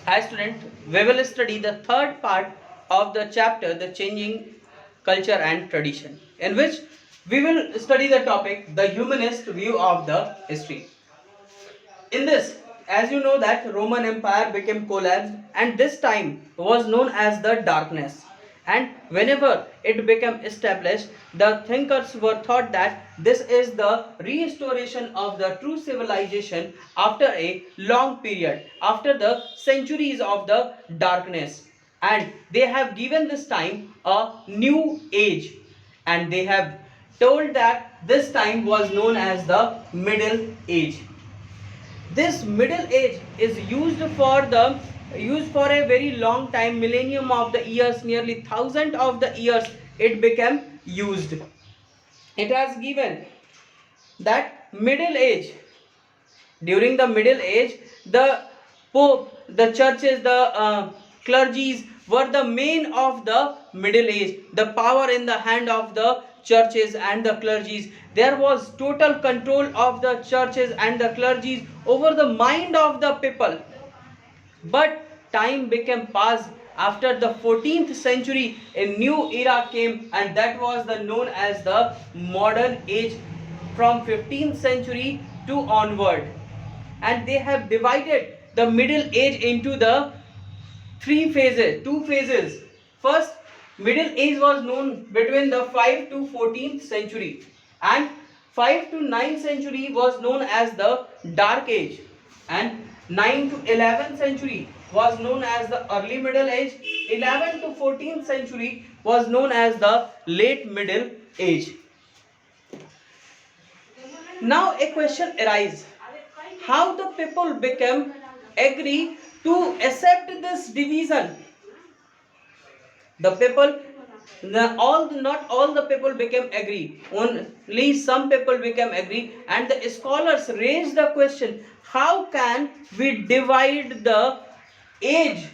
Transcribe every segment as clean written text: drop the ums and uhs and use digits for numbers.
Hi student, we will study the third part of the chapter, the changing culture and tradition, in which we will study the topic, the humanist view of the history. In this, as you know that Roman Empire became collapsed and this time was known as the darkness. And whenever it became established, the thinkers were thought that this is the restoration of the true civilization after a long period, after the centuries of the darkness. And they have given this time a new age, and they have told that this time was known as the Middle Age. This Middle Age is used for a very long time, millennium of the years, nearly thousand of the years it became used. It has given that Middle Age. During the Middle Age, the Pope, the churches, the clergies were the main of the Middle Age. The power in the hand of the churches and the clergies. There was total control of the churches and the clergies over the mind of the people. But time became passed. After the 14th century, a new era came, and that was the known as the modern age, from 15th century to onward. And they have divided the Middle Age into the two phases. First, Middle Age was known between the 5 to 14th century, and 5 to 9th century was known as the Dark Age, and 9 to 11th century was known as the Early Middle Age. 11 to 14th century was known as the Late Middle Age. Now a question arises: how the people become agree to accept this division? The people, not all the people became agree. Only some people became agree, and the scholars raised the question: how can we divide the age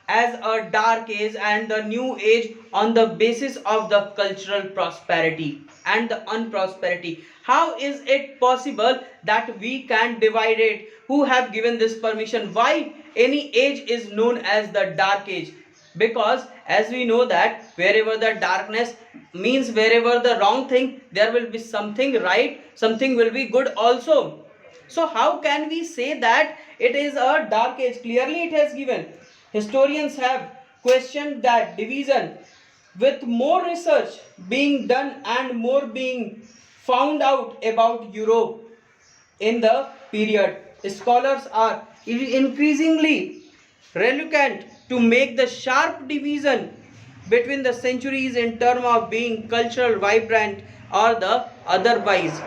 as a dark age and the new age on the basis of the cultural prosperity and the unprosperity? How is it possible that we can divide it? Who have given this permission? Why any age is known as the dark age? Because as we know that wherever the darkness means, wherever the wrong thing, there will be something right, something will be good also. So how can we say that it is a dark age? Clearly it has given. Historians have questioned that division. With more research being done and more being found out about Europe in the period, scholars are increasingly reluctant to make the sharp division between the centuries in terms of being cultural vibrant or the otherwise.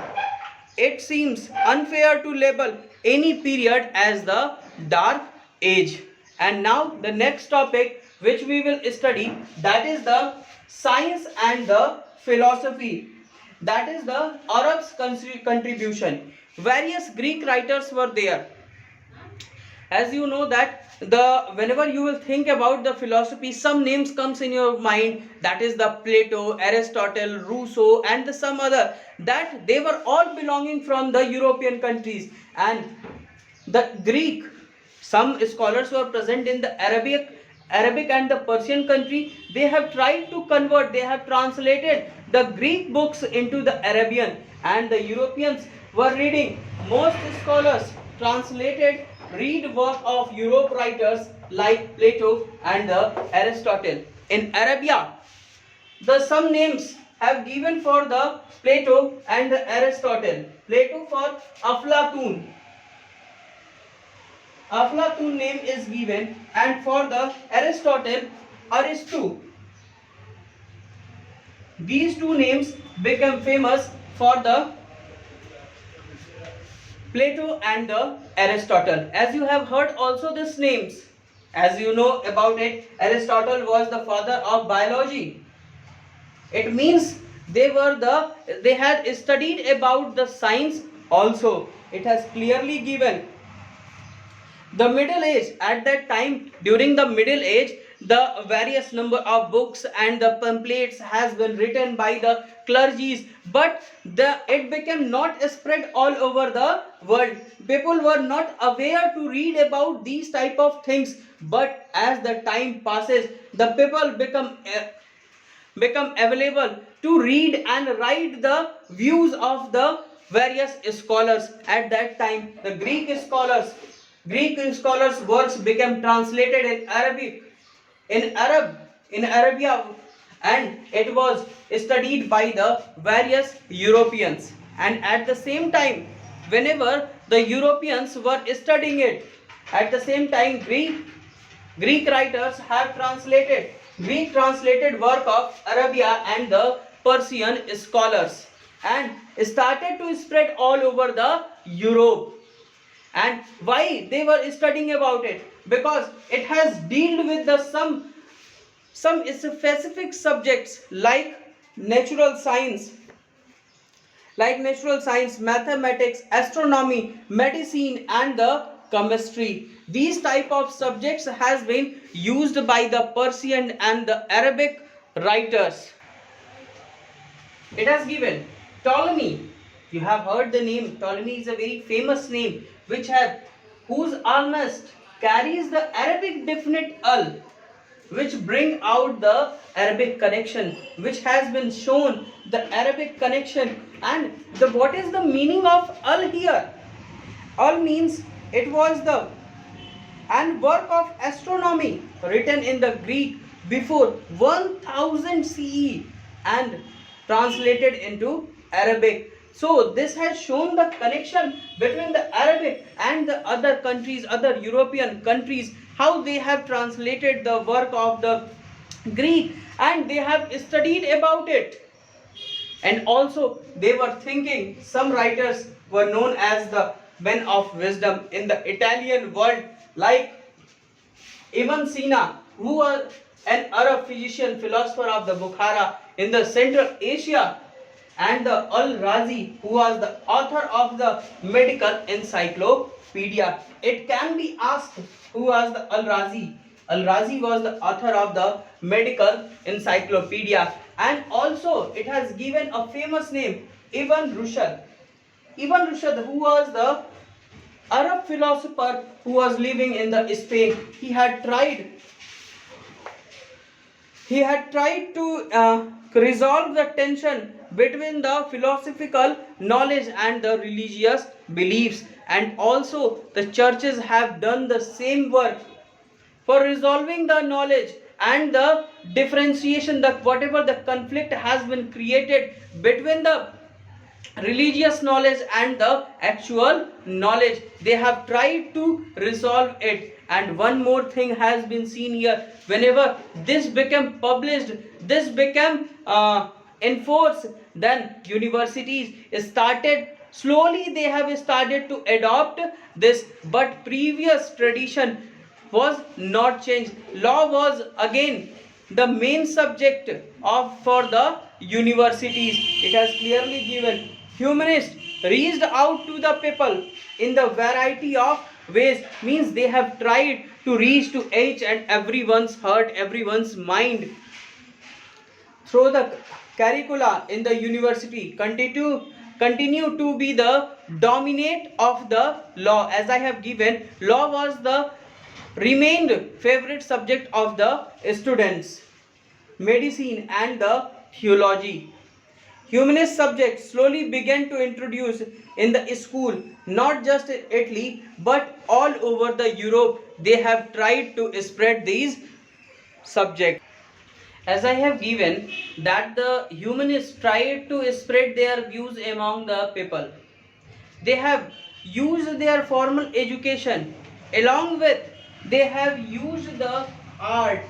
It seems unfair to label any period as the dark age. And now the next topic which we will study, that is the science and the philosophy. That is the Arabs' contribution. Various Greek writers were there. As you know that the whenever you will think about the philosophy, some names comes in your mind, that is the Plato, Aristotle, Rousseau, and the some other, that they were all belonging from the European countries. And the Greek, some scholars who are present in the Arabic and the Persian country, they have tried to convert, they have translated the Greek books into the Arabian, and the Europeans were reading. Most scholars translated read work of Europe writers like Plato and Aristotle. In Arabia, the some names have given for the Plato and the Aristotle. Plato for Aflatun. Aflatun name is given, and for the Aristotle, Aristu. These two names become famous for the Plato and the Aristotle. As you have heard also these names, as you know about it, Aristotle was the father of biology. It means they had studied about the science also. It has clearly given. The Middle Age, at that time, during the Middle Age, the various number of books and the pamphlets has been written by the clergies, but it became not spread all over the world. People were not aware to read about these type of things, but as the time passes, the people become available to read and write the views of the various scholars. At that time, the Greek scholars works became translated in Arabic, in Arabia, and it was studied by the various Europeans. And at the same time, whenever the Europeans were studying it, at the same time Greek writers have translated work of Arabia and the Persian scholars, and started to spread all over the Europe. And why they were studying about it? Because it has dealt with the some specific subjects like natural science, mathematics, astronomy, medicine, and the chemistry. These type of subjects has been used by the Persian and the Arabic writers. It has given Ptolemy. You have heard the name. Ptolemy is a very famous name, whose almost carries the Arabic definite al, which bring out the Arabic connection, which has been shown the Arabic connection. And what is the meaning of al here? Al means it was the and work of astronomy written in the Greek before 1000 CE and translated into Arabic. So this has shown the connection between the Arabic and the other countries, other European countries, how they have translated the work of the Greek and they have studied about it. And also they were thinking, some writers were known as the men of wisdom in the Italian world, like Ibn Sina, who was an Arab physician, philosopher of the Bukhara in the Central Asia, and the Al-Razi, who was the author of the medical encyclopedia. It can be asked, who was the Al-Razi? Al-Razi was the author of the medical encyclopedia, and also it has given a famous name, Ibn Rushd. Ibn Rushd, who was the Arab philosopher who was living in the Spain. He had tried to resolve the tension between the philosophical knowledge and the religious beliefs, and also the churches have done the same work for resolving the knowledge and the differentiation, that whatever the conflict has been created between the religious knowledge and the actual knowledge, they have tried to resolve it. And one more thing has been seen here: whenever this became published, this became enforced, then universities started slowly, they have started to adopt this, but previous tradition was not changed. Law was again the main subject for the universities. It has clearly given humanists reached out to the people in the variety of ways, means they have tried to reach to each and everyone's heart, everyone's mind through the curricula in the university. Continue to be the dominate of the law. As I have given, law was the remained favorite subject of the students, medicine and the theology. Humanist subjects slowly began to introduce in the school, not just Italy but all over the Europe. They have tried to spread these subjects. As I have given that the humanists tried to spread their views among the people. They have used their formal education, along with they have used the art,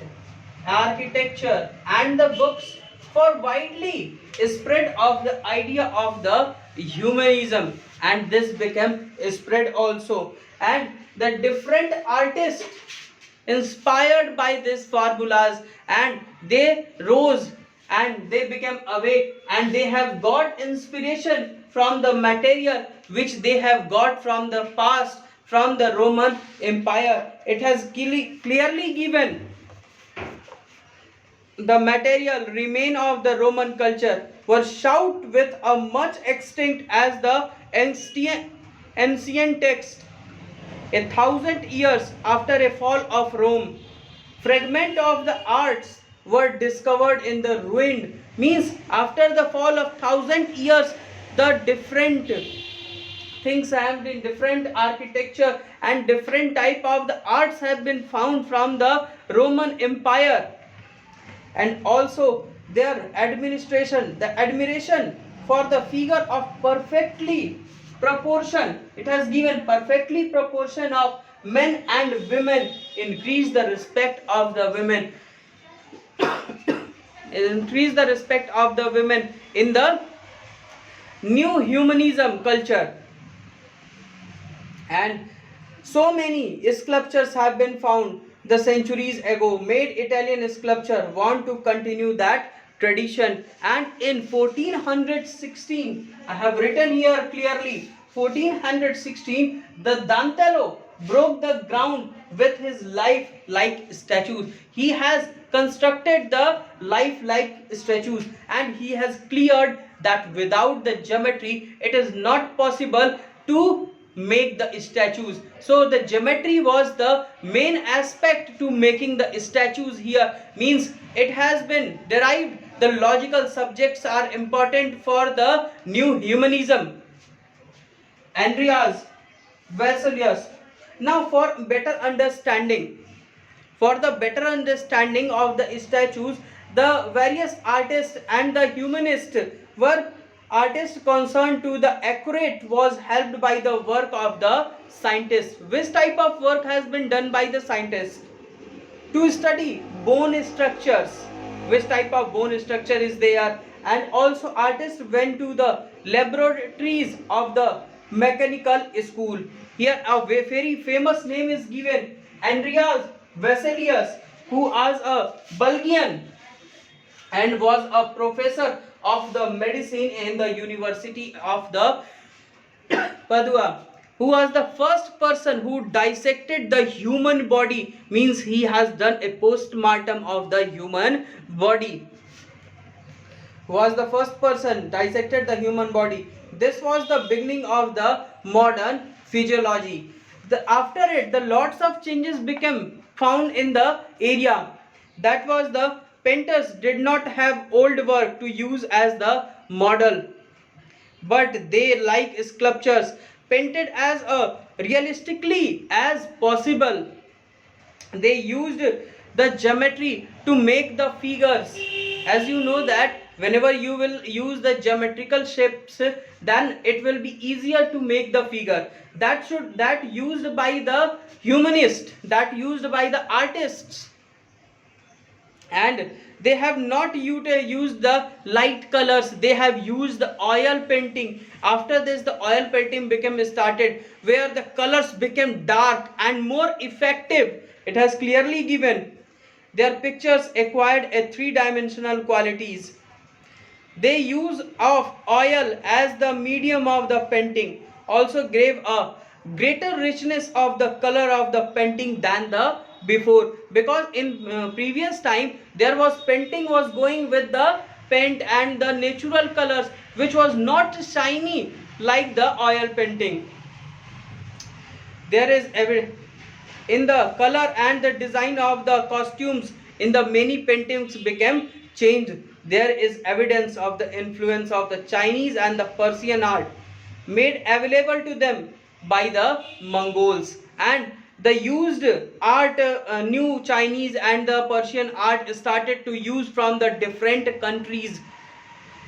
architecture and the books for widely spread of the idea of the humanism, and this became spread also. And the different artists inspired by these formulas, and they rose and they became awake, and they have got inspiration from the material which they have got from the past, from the Roman Empire. It has clearly given the material remain of the Roman culture were shout with a much extinct as the ancient text. 1,000 years after a fall of Rome, fragment of the arts were discovered in the ruined. Means after the fall of 1,000 years, the different things have been different architecture and different type of the arts have been found from the Roman Empire, and also their administration, the admiration for the figure of perfectly proportion, it has given perfectly proportion of men and women, increase the respect of the women, increase the respect of the women in the new humanism culture. And so many sculptures have been found the centuries ago, made Italian sculpture want to continue that tradition. And in 1416, I have written here clearly, 1416, the Dantello broke the ground with his life-like statues. He has constructed the life-like statues, and he has cleared that without the geometry, it is not possible to make the statues. So the geometry was the main aspect to making the statues here. Means it has been derived, the logical subjects are important for the new humanism. Andreas Vesalius. Now for better understanding, for the better understanding of the statues, the various artists and the humanists were artists concerned to the accurate was helped by the work of the scientists. Which type of work has been done by the scientists? To study bone structures, which type of bone structure is there, and also artists went to the laboratories of the mechanical school. Here a very famous name is given, Andreas Vesalius, who was a Bulgarian and was a professor of the medicine in the University of the Padua, who was the first person who dissected the human body. Means he has done a post-mortem of the human body, was the first person dissected the human body. This was the beginning of the modern physiology. After it, the lots of changes became found in the area. That was the painters did not have old work to use as the model, but they like sculptures painted as realistically as possible. They used the geometry to make the figures. As you know that whenever you will use the geometrical shapes, then it will be easier to make the figure. That used by the humanist, that used by the artists. And they have not used the light colors, they have used the oil painting. After this, the oil painting became started, where the colors became dark and more effective. It has clearly given their pictures acquired a three-dimensional qualities. They use of oil as the medium of the painting, also gave a greater richness of the color of the painting than the before, because in previous time there was painting was going with the paint and the natural colors, which was not shiny like the oil painting. There is in the color and the design of the costumes in the many paintings became changed. There is evidence of the influence of the Chinese and the Persian art made available to them by the Mongols, and the used art, new Chinese and the Persian art started to use from the different countries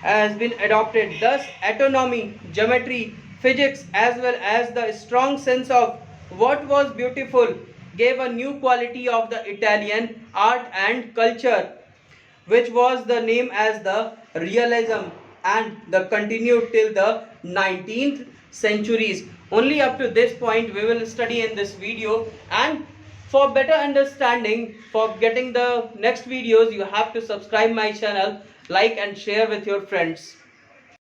has been adopted. Thus autonomy, geometry, physics, as well as the strong sense of what was beautiful gave a new quality of the Italian art and culture, which was the name as the realism, and the continued till the 19th centuries. Only up to this point we will study in this video, and for better understanding, for getting the next videos, you have to subscribe my channel, like and share with your friends.